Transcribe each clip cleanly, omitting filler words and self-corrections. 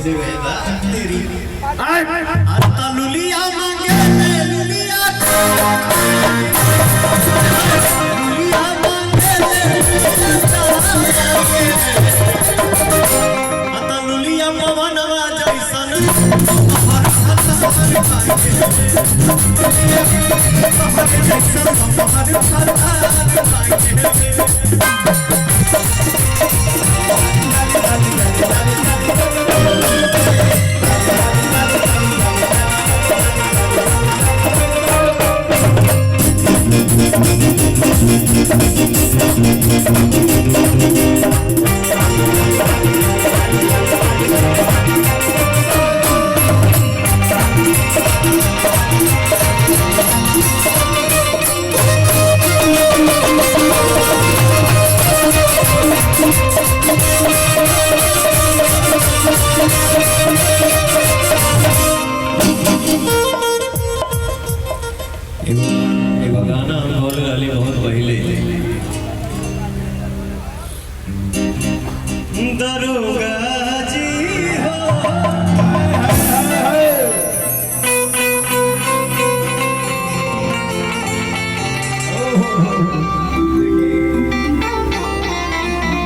मुझे वेदा तेरी आता लुलिया मांगे लुलिया लुलिया मांगे आता लुलिया पवनवा जैसन गाना बोले वाली बहुत पहले दरोगा जी हो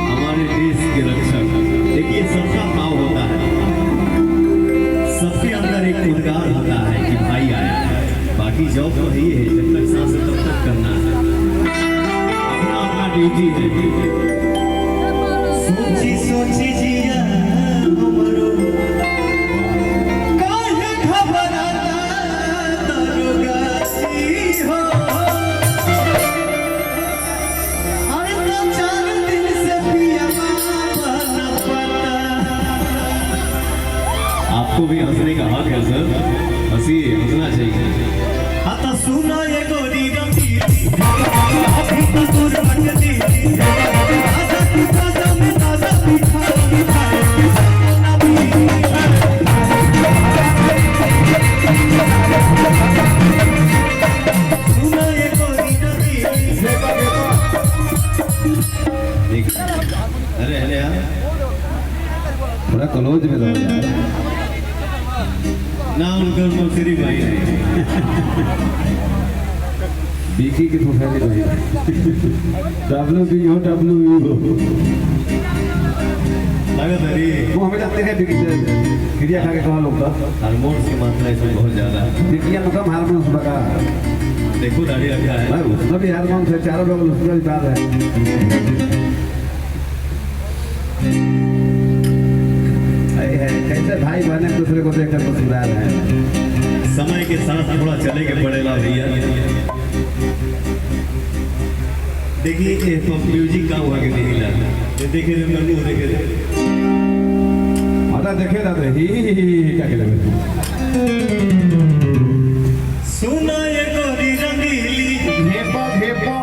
हमारे देश के रक्षक। देखिए सबका भाव होता है, सबके अंदर एक उद्गार होता है कि भाई आया। बाकी जॉब तो यही है, जब तक सांस तब तक करना है, अपना अपना ड्यूटी है। सोची सोची जिया हमरो काहे घबराता दरोगा जी हो। अरे तो 4 दिन से पिया न पता। आपको भी हंसने का हक है सर, हंसिए, हंसना चाहिए। आता सुना ये गोरी रंगीली अभी तो दूर भटकी ताजा की ताजा में ताजा पीछा सुना ये गोरी रंगीली। अरे अरे यार थोड़ा क्लोज में रहो यार। ना उनका मौसरी भाई है बीकी की फुफेरी भाई WB हो WE हो लगा धरी वो हमें जानते हैं बीकी से क्रिया खा के कहा लोग का हार्मोन्स की मात्रा इसमें बहुत ज़्यादा है। बीकिया में कम हार्मोन्स बका देखो दाढ़ी रखा है भाई उसमें भी हार्मोन्स है, चारों लोग उसमें भी बात है। कैसे भाई बहने दूसरे को देखकर तो सुधार है। समय के साथ थोड़ा चले के पड़ेगा भैया। देखिए ये तो म्यूजिक का हुआ कि नहीं ला ये देखे रे मनु देखे रे आता देखे दादे ही क्या के लगे सुना ये गोरी रंगीली हेपो हेपो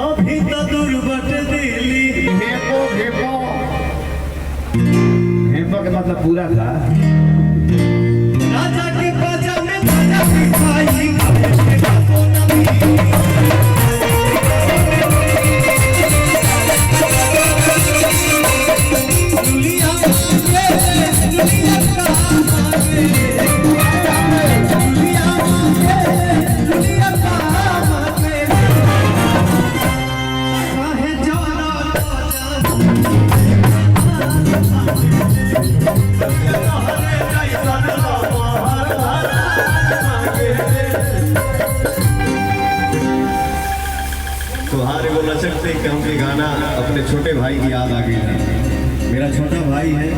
अभी तो दुर्बट दिली हेपो हेपो हेपो के मतलब पूरा था। राजा के बाजा में बाजा सिखाई खाए के बातों नमी दुनिया में दुनिया का मांगे दुनिया में दुनिया का मांगे काहे जाना तुम्हारे वो लचकते कम के गाना अपने छोटे भाई की याद आ गई है। मेरा छोटा भाई है